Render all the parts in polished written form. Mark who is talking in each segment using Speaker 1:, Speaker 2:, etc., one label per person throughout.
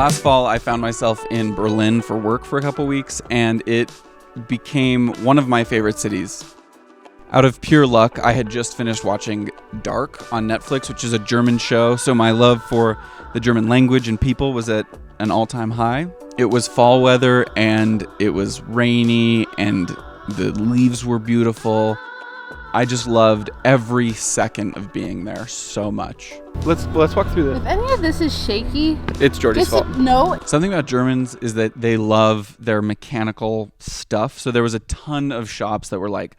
Speaker 1: Last fall, I found myself in Berlin for work for a couple weeks, and it became one of my favorite cities. Out of pure luck, I had just finished watching Dark on Netflix, which is a German show, so my love for the German language and people was at an all-time high. It was fall weather, and it was rainy, and the leaves were beautiful. I just loved every second of being there so much. Let's walk through this.
Speaker 2: If any of this is shaky,
Speaker 1: It's Jordy's fault.
Speaker 2: No.
Speaker 1: Something about Germans is that they love their mechanical stuff. So there was a ton of shops that were like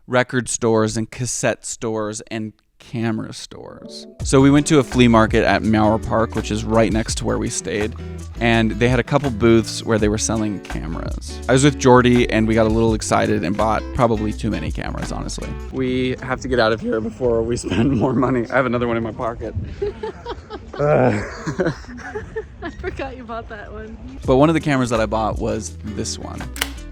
Speaker 1: record stores and cassette stores and camera stores. So we went to a flea market at Mauer Park, which is right next to where we stayed, and they had a couple booths where they were selling cameras. I was with Jordy, and we got a little excited and bought probably too many cameras, honestly. We have to get out of here before we spend more money. I have another one in my pocket.
Speaker 2: I forgot you bought that one.
Speaker 1: But one of the cameras that I bought was this one.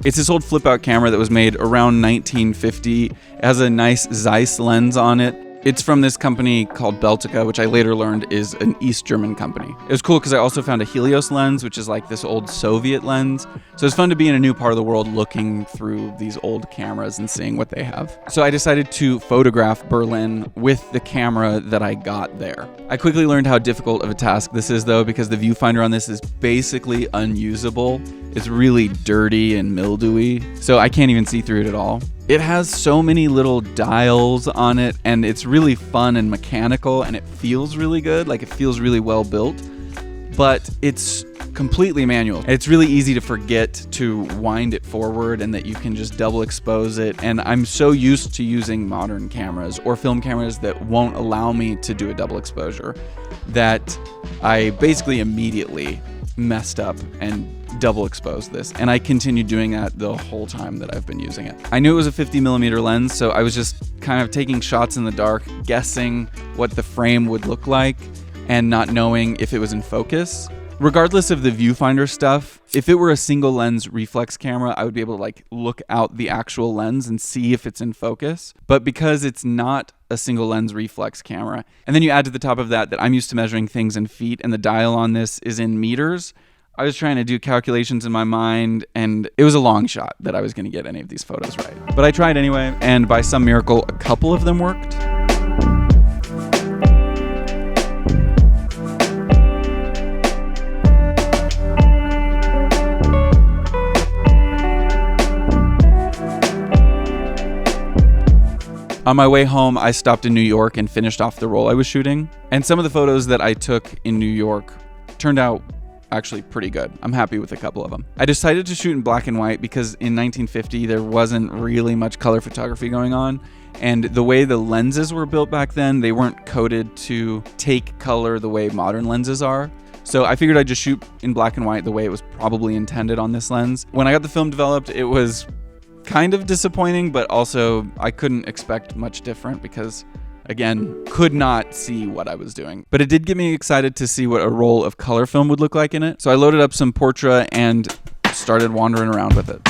Speaker 1: It's this old flip-out camera that was made around 1950. It has a nice Zeiss lens on it. It's from this company called Beltica, which I later learned is an East German company. It was cool because I also found a Helios lens, which is like this old Soviet lens. So it's fun to be in a new part of the world looking through these old cameras and seeing what they have. So I decided to photograph Berlin with the camera that I got there. I quickly learned how difficult of a task this is, though, because the viewfinder on this is basically unusable. It's really dirty and mildewy, so I can't even see through it at all. It has so many little dials on it, and it's really fun and mechanical, and it feels really good, like it feels really well built, but it's completely manual. It's really easy to forget to wind it forward and that you can just double expose it, and I'm so used to using modern cameras or film cameras that won't allow me to do a double exposure that I basically immediately messed up and double exposed this, and I continued doing that the whole time that I've been using it. I knew it was a 50mm lens, so I was just kind of taking shots in the dark, guessing what the frame would look like and not knowing if it was in focus. Regardless of the viewfinder stuff, if it were a single lens reflex camera, I would be able to like look out the actual lens and see if it's in focus. But because it's not a single lens reflex camera, and then you add to the top of that I'm used to measuring things in feet and the dial on this is in meters, I was trying to do calculations in my mind, and it was a long shot that I was going to get any of these photos right. But I tried anyway, and by some miracle, a couple of them worked. On my way home, I stopped in New York and finished off the roll I was shooting. And some of the photos that I took in New York turned out actually pretty good. I'm happy with a couple of them. I decided to shoot in black and white because in 1950 there wasn't really much color photography going on, and the way the lenses were built back then, they weren't coded to take color the way modern lenses are. So I figured I'd just shoot in black and white the way it was probably intended on this lens. When I got the film developed, it was kind of disappointing, but also I couldn't expect much different because, again, could not see what I was doing. But it did get me excited to see what a roll of color film would look like in it. So I loaded up some Portra and started wandering around with it.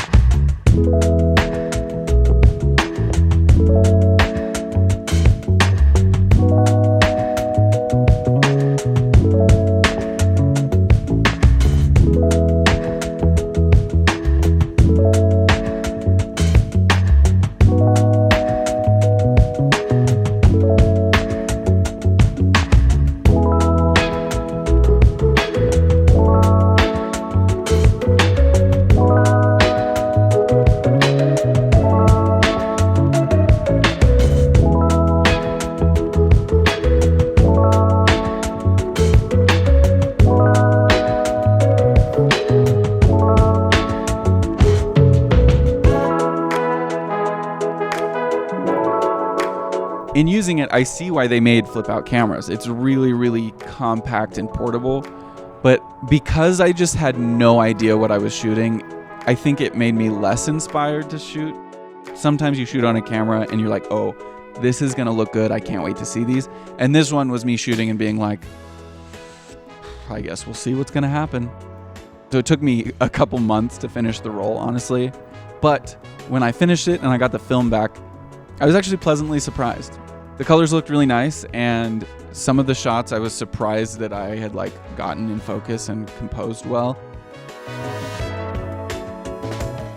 Speaker 1: In using it, I see why they made flip-out cameras. It's really, really compact and portable. But because I just had no idea what I was shooting, I think it made me less inspired to shoot. Sometimes you shoot on a camera and you're like, oh, this is gonna look good. I can't wait to see these. And this one was me shooting and being like, I guess we'll see what's gonna happen. So it took me a couple months to finish the roll, honestly. But when I finished it and I got the film back, I was actually pleasantly surprised. The colors looked really nice, and some of the shots I was surprised that I had like gotten in focus and composed well.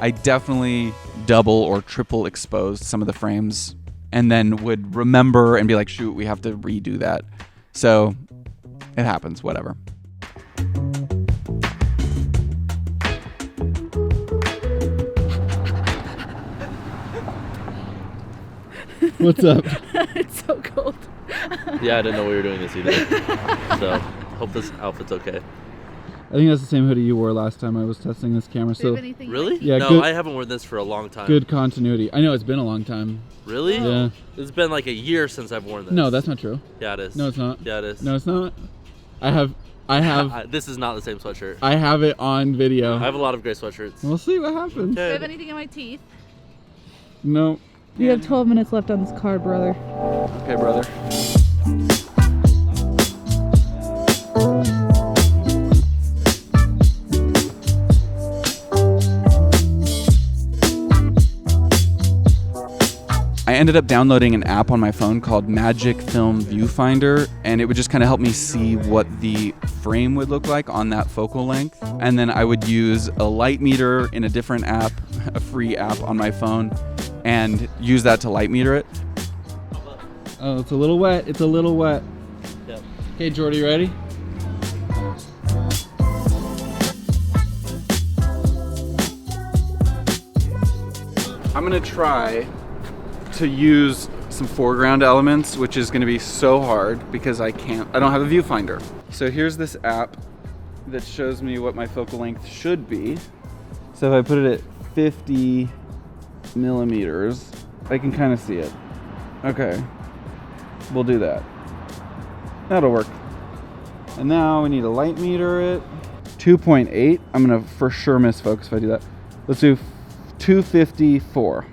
Speaker 1: I definitely double or triple exposed some of the frames and then would remember and be like, shoot, we have to redo that. So it happens, whatever. What's up?
Speaker 2: It's so cold.
Speaker 3: Yeah, I didn't know we were doing this either. So, hope this outfit's okay.
Speaker 1: I think that's the same hoodie you wore last time I was testing this camera. So
Speaker 3: Really?
Speaker 1: Yeah,
Speaker 3: no,
Speaker 1: good,
Speaker 3: I haven't worn this for a long time.
Speaker 1: good continuity. I know it's been a long time.
Speaker 3: Really?
Speaker 1: Yeah.
Speaker 3: It's been like a year since I've worn this.
Speaker 1: No, that's not true.
Speaker 3: Yeah, it is.
Speaker 1: No, it's not.
Speaker 3: Yeah, it is.
Speaker 1: No, it's not. I have.
Speaker 3: This is not the same sweatshirt.
Speaker 1: I have it on video.
Speaker 3: I have a lot of gray sweatshirts.
Speaker 1: We'll see what happens.
Speaker 2: Do I
Speaker 3: Okay.
Speaker 2: have anything in my teeth?
Speaker 1: No.
Speaker 2: You have 12 minutes left on this card, brother.
Speaker 1: Okay, brother. I ended up downloading an app on my phone called Magic Film Viewfinder, and it would just kind of help me see what the frame would look like on that focal length. And then I would use a light meter in a different app, a free app on my phone, and use that to light meter it. Oh, it's a little wet. It's a little wet.
Speaker 3: Yep.
Speaker 1: Okay, Jordy, ready? I'm gonna try to use some foreground elements, which is gonna be so hard because I don't have a viewfinder. So here's this app that shows me what my focal length should be. So if I put it at 50 millimeters, I can kind of see it. Okay, we'll do that. That'll work. And now we need to light meter it. 2.8, I'm gonna for sure miss focus if I do that. Let's do 254.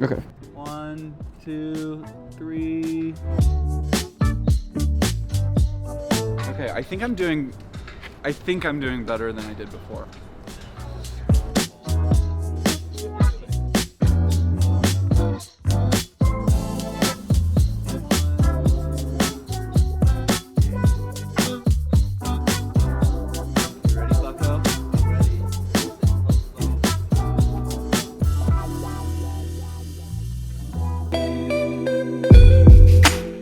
Speaker 1: Okay. 1, 2, 3. Okay, I think I'm doing better than I did before.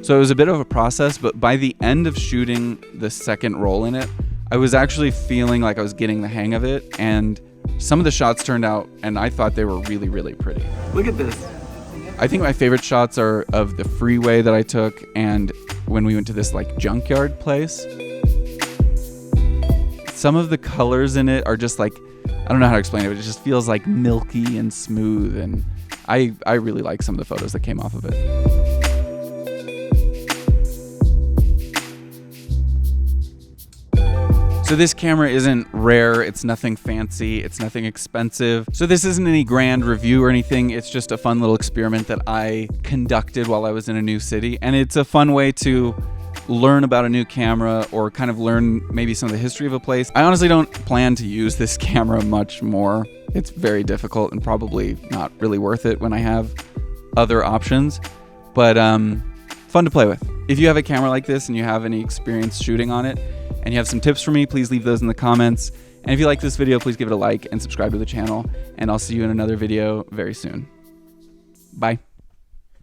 Speaker 1: So it was a bit of a process, but by the end of shooting the second roll in it, I was actually feeling like I was getting the hang of it, and some of the shots turned out, and I thought they were really, really pretty. Look at this. I think my favorite shots are of the freeway that I took and when we went to this like junkyard place. Some of the colors in it are just like, I don't know how to explain it, but it just feels like milky and smooth, and I really like some of the photos that came off of it. So this camera isn't rare, it's nothing fancy, it's nothing expensive. So this isn't any grand review or anything, it's just a fun little experiment that I conducted while I was in a new city. And it's a fun way to learn about a new camera or kind of learn maybe some of the history of a place. I honestly don't plan to use this camera much more. It's very difficult and probably not really worth it when I have other options, but fun to play with. If you have a camera like this and you have any experience shooting on it, and you have some tips for me, please leave those in the comments. And if you like this video, please give it a like and subscribe to the channel. And I'll see you in another video very soon. Bye.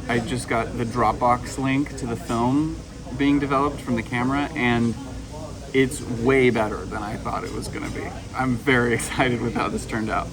Speaker 1: I just got the Dropbox link to the film being developed from the camera, and it's way better than I thought it was gonna be. I'm very excited with how this turned out.